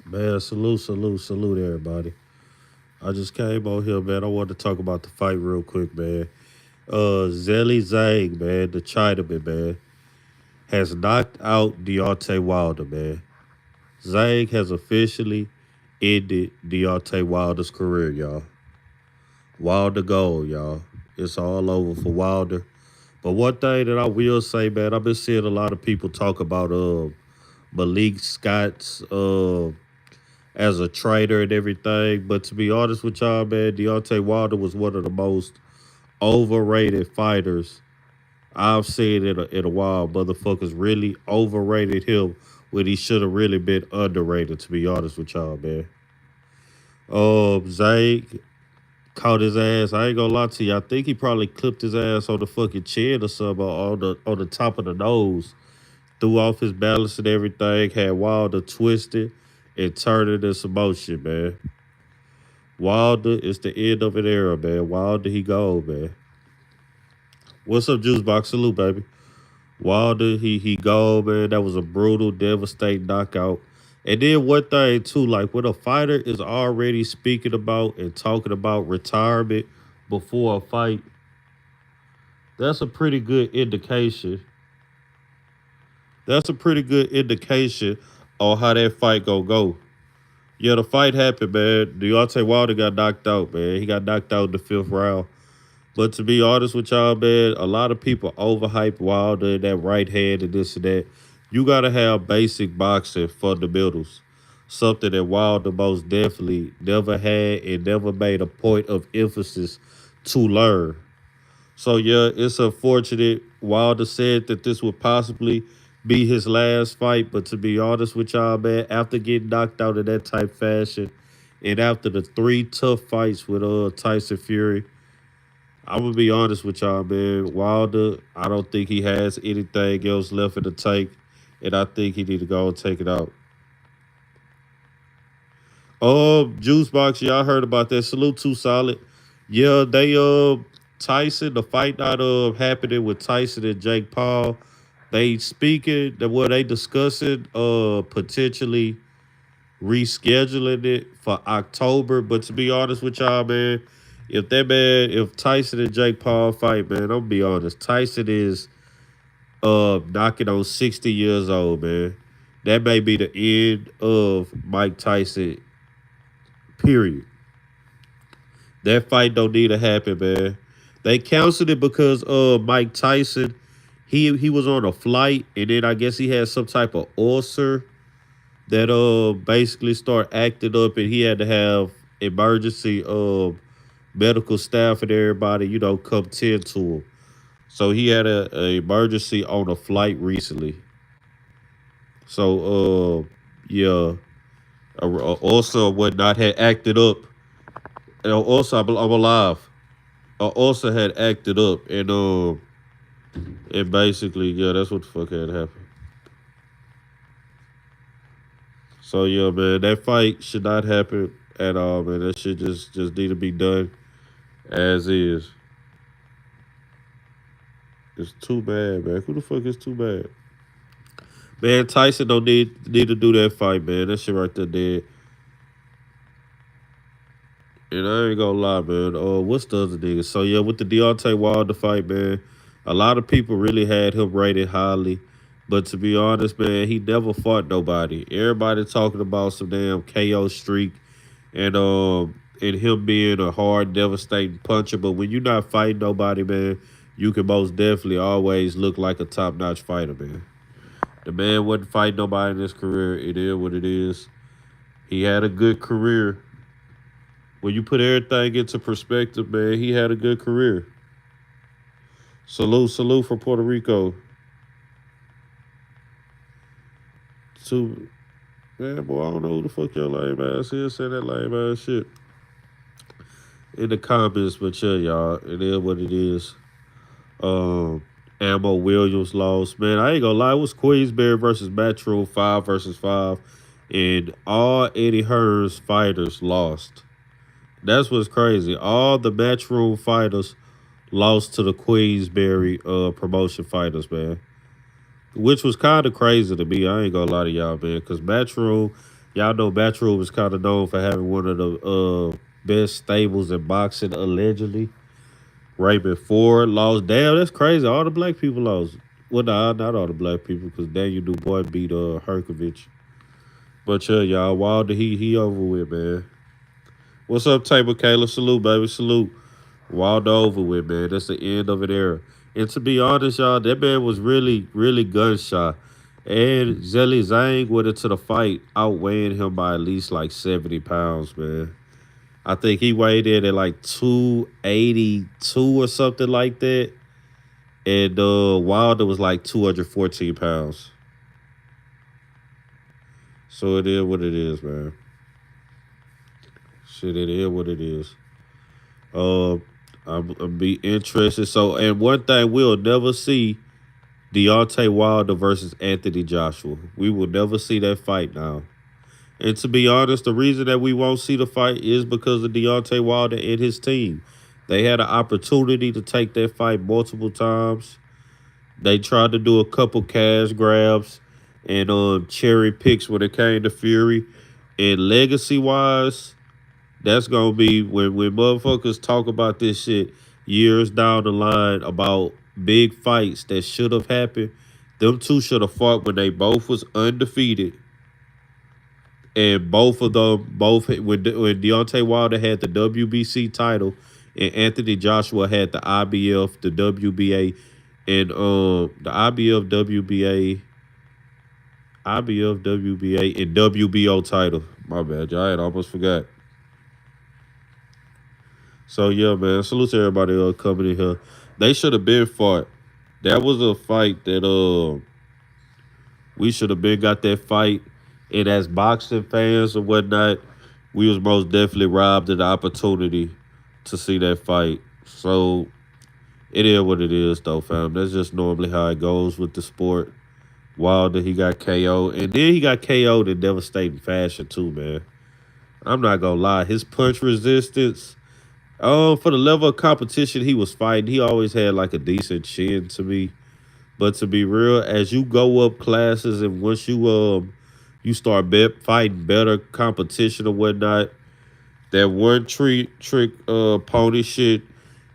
Man, salute, everybody. I just came on here, man. I wanted to talk about the fight real quick, man. Zhang, man, the Chinaman, man, has knocked out Deontay Wilder, man. Zhang has officially ended Deontay Wilder's career, y'all. Wilder goal, y'all. It's all over for Wilder. But one thing that I will say, man, I've been seeing a lot of people talk about Malik Scott's as a trader and everything. But to be honest with y'all, man, Deontay Wilder was one of the most overrated fighters I've seen in a while. Motherfuckers really overrated him when he should have really been underrated, to be honest with y'all, man. Zay caught his ass. I ain't gonna lie to you. I think he probably clipped his ass on the fucking chin or something, or on the top of the nose. Threw off his balance and everything. Had Wilder twisted and turned into some motion, man. Wilder is the end of an era, man. Wilder, he gone, man. What's up, Juice Box? Salute, baby. Wilder, he gone, man. That was a brutal, devastating knockout. And then one thing too, like when a fighter is already speaking about and talking about retirement before a fight, that's a pretty good indication. That's a pretty good indication on how that fight gonna go. Yeah, the fight happened, man. Deontay Wilder got knocked out, man. He got knocked out in the fifth round. But to be honest with y'all, man, a lot of people overhype Wilder and that right hand and this and that. You gotta have basic boxing fundamentals. Something that Wilder most definitely never had and never made a point of emphasis to learn. So yeah, it's unfortunate. Wilder said that this would possibly be his last fight, but to be honest with y'all, man, after getting knocked out in that type fashion, and after the three tough fights with Tyson Fury, I'm gonna be honest with y'all, man. Wilder, I don't think he has anything else left in the tank, and I think he need to go and take it out. Juice box, y'all heard about that? Salute to Solid. Yeah, they Tyson, the fight not happening with Tyson and Jake Paul. They speaking that what they discussing potentially rescheduling it for October. But to be honest with y'all, man, if Tyson and Jake Paul fight, man, I'm gonna be honest. Tyson is knocking on 60 years old, man. That may be the end of Mike Tyson, period. That fight don't need to happen, man. They canceled it because Mike Tyson, he was on a flight and then I guess he had some type of ulcer that basically start acting up and he had to have emergency medical staff and everybody, come tend to him. So he had a emergency on a flight recently. So yeah, also whatnot had acted up. And also I'm alive. Also had acted up and basically yeah, that's what the fuck had happened. So yeah, man, that fight should not happen at all, man. That shit just need to be done as is. It's too bad, man. Who the fuck is too bad? Man, Tyson don't need to do that fight, man. That shit right there dead. And I ain't gonna lie, man. What's the other nigga? So yeah, with the Deontay Wilder fight, man, a lot of people really had him rated highly. But to be honest, man, he never fought nobody. Everybody talking about some damn KO streak and him being a hard, devastating puncher. But when you're not fighting nobody, man, you can most definitely always look like a top notch fighter, man. The man wasn't fighting nobody in his career. It is what it is. He had a good career. When you put everything into perspective, man, he had a good career. Salute from Puerto Rico. To man, boy, I don't know who the fuck your lame ass is saying that lame ass shit in the comments, but yeah, y'all, it is what it is. Um, Ammo Williams lost. Man, I ain't gonna lie, it was Queensberry versus Matchroom 5 versus 5, and all Eddie Hearn's fighters lost. That's what's crazy. All the Matchroom fighters lost to the Queensberry promotion fighters, man. Which was kind of crazy to me. I ain't gonna lie to y'all, man, because Matchroom, Y'all know Matchroom is kind of known for having one of the best stables in boxing, allegedly. Raymond Ford lost. Damn, that's crazy. All the black people lost. Well, nah, not all the black people, because Daniel Dubois beat Herkovich. But yeah, y'all, Wilder, he over with, man. What's up, Table Kayla? Salute, baby, salute. Wilder over with, man. That's the end of an era. And to be honest, y'all, that man was really, really gunshot. And Zhang went into the fight outweighing him by at least like 70 pounds, man. I think he weighed in at like 282 or something like that. And Wilder was like 214 pounds. So it is what it is, man. Shit, it is what it is. Uh, I'm be interested. So, and one thing we'll never see Deontay Wilder versus Anthony Joshua. We will never see that fight now. And to be honest, the reason that we won't see the fight is because of Deontay Wilder and his team. They had an opportunity to take that fight multiple times. They tried to do a couple cash grabs and cherry picks when it came to Fury. And legacy wise, that's gonna be when motherfuckers talk about this shit years down the line about big fights that should have happened. Them two should have fought when they both was undefeated, and both of them when Deontay Wilder had the WBC title, and Anthony Joshua had the IBF, the WBA, and the IBF, WBA, and WBO title. My bad, y'all. I had almost forgot. So yeah, man. Salute to everybody coming in here. They should have been fought. That was a fight that we should have been got that fight. And as boxing fans or whatnot, we was most definitely robbed of the opportunity to see that fight. So it is what it is, though, fam. That's just normally how it goes with the sport. Wilder, he got KO'd. And then he got KO'd in devastating fashion, too, man. I'm not going to lie. His punch resistance, for the level of competition he was fighting, he always had like a decent chin to me. But to be real, as you go up classes and once you start fighting better competition or whatnot, that one trick pony shit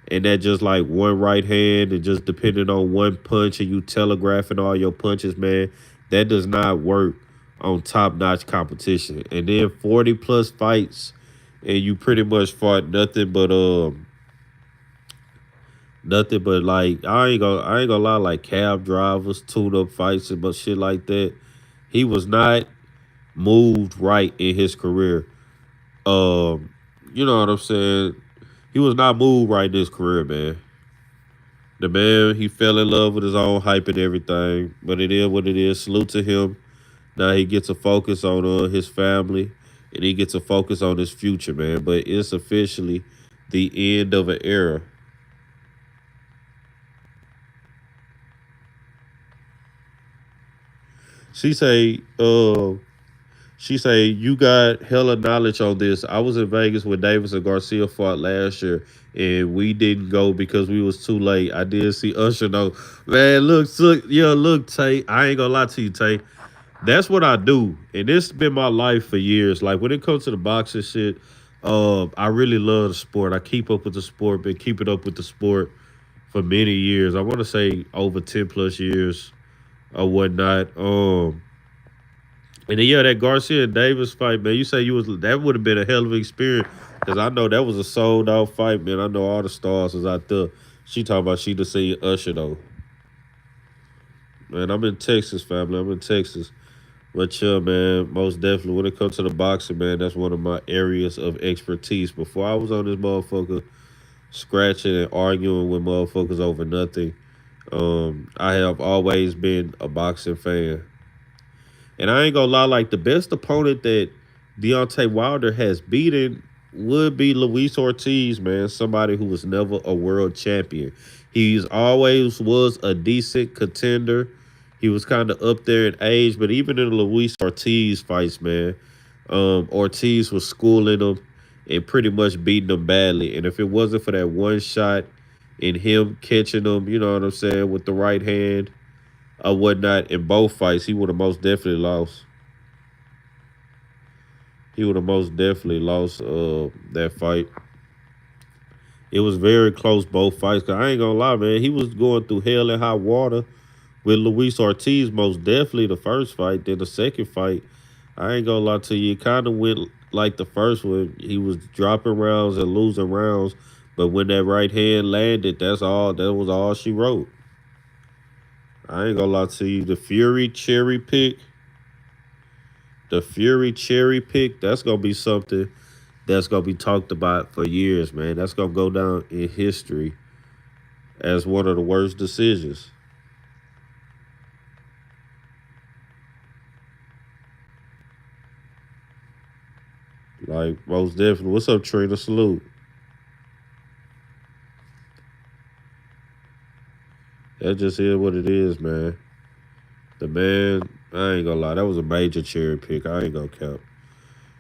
and that just like one right hand and just depending on one punch and you telegraphing all your punches, man, that does not work on top notch competition. And then 40 plus fights and you pretty much fought nothing but like I ain't gonna lie, like cab drivers, tune up fights and but shit like that. He was not moved right in his career. You know what I'm saying? He was not moved right in his career, man. The man, he fell in love with his own hype and everything. But it is what it is. Salute to him. Now he gets a focus on his family and he gets a focus on his future, man. But it's officially the end of an era. She say, you got hella knowledge on this. I was in Vegas when Davis and Garcia fought last year, and we didn't go because we was too late. I did see Usher though. Man, look, Tay. I ain't gonna lie to you, Tay. That's what I do, and this been my life for years. Like when it comes to the boxing shit, I really love the sport. I keep up with the sport, been keeping up with the sport for many years. I want to say over 10 plus years or whatnot. And then yeah, that Garcia and Davis fight, man. You say that would have been a hell of an experience because I know that was a sold out fight, man. I know all the stars was out there. She talking about she just seen Usher though. Man, I'm in Texas, family. I'm in Texas. But yeah, man, most definitely when it comes to the boxing, man, that's one of my areas of expertise. Before I was on this motherfucker scratching and arguing with motherfuckers over nothing, I have always been a boxing fan. And I ain't gonna lie, like the best opponent that Deontay Wilder has beaten would be Luis Ortiz, man. Somebody who was never a world champion. He's always was a decent contender. He was kind of up there in age, but even in the Luis Ortiz fights, man, Ortiz was schooling him and pretty much beating him badly. And if it wasn't for that one shot and him catching him, you know what I'm saying, with the right hand or whatnot in both fights, he would have most definitely lost. He would have most definitely lost that fight. It was very close both fights. Cause I ain't gonna lie, man. He was going through hell and high water with Luis Ortiz most definitely the first fight. Then the second fight, I ain't gonna lie to you, it kind of went like the first one. He was dropping rounds and losing rounds, but when that right hand landed, that's all. That was all she wrote. I ain't gonna lie to you. The Fury cherry pick, that's gonna be something that's gonna be talked about for years, man. That's gonna go down in history as one of the worst decisions. Like most definitely. What's up, Trina? Salute. That just is what it is, man. The man, I ain't gonna lie, that was a major cherry pick. I ain't gonna count.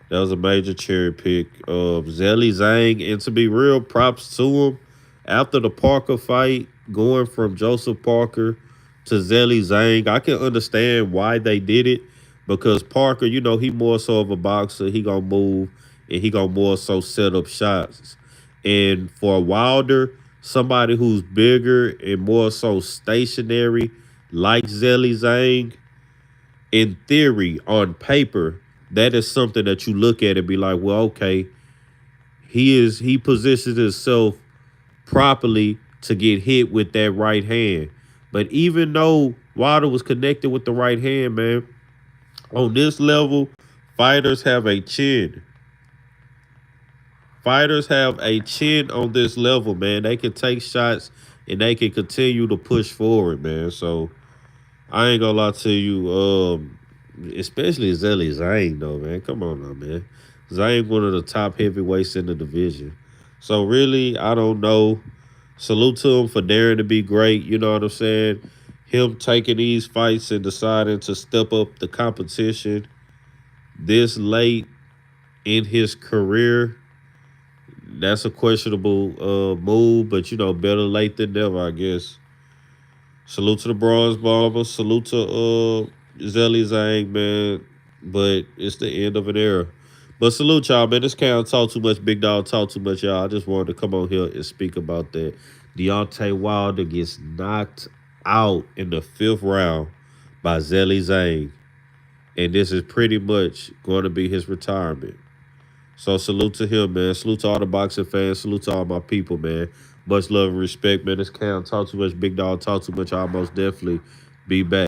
That was a major cherry pick of Zelly Zhang. And to be real, props to him. After the Parker fight, going from Joseph Parker to Zelly Zhang, I can understand why they did it. Because Parker, he more so of a boxer. He gonna move and he gonna more so set up shots. And for Wilder, somebody who's bigger and more so stationary, like Zelly Zhang, in theory, on paper, that is something that you look at and be like, well, okay, he positions himself properly to get hit with that right hand. But even though Wilder was connected with the right hand, man, on this level, fighters have a chin. Fighters have a chin on this level, man. They can take shots and they can continue to push forward, man. So I ain't gonna lie to you, especially Zelly Zhang, though, man. Come on now, man. Zhang one of the top heavyweights in the division. So really, I don't know. Salute to him for daring to be great. You know what I'm saying? Him taking these fights and deciding to step up the competition this late in his career. That's a questionable move, but better late than never, I guess. Salute to the Bronze Bomber. Salute to Zelly Zhang, man. But it's the end of an era. But salute y'all, man. This can't talk too much. Big Dog talk too much, y'all. I just wanted to come on here and speak about that. Deontay Wilder gets knocked out in the fifth round by Zelly Zhang. And this is pretty much going to be his retirement. So salute to him, man. Salute to all the boxing fans. Salute to all my people, man. Much love and respect, man. This Cam talk too much. Big Dog talk too much. I'll most definitely be back.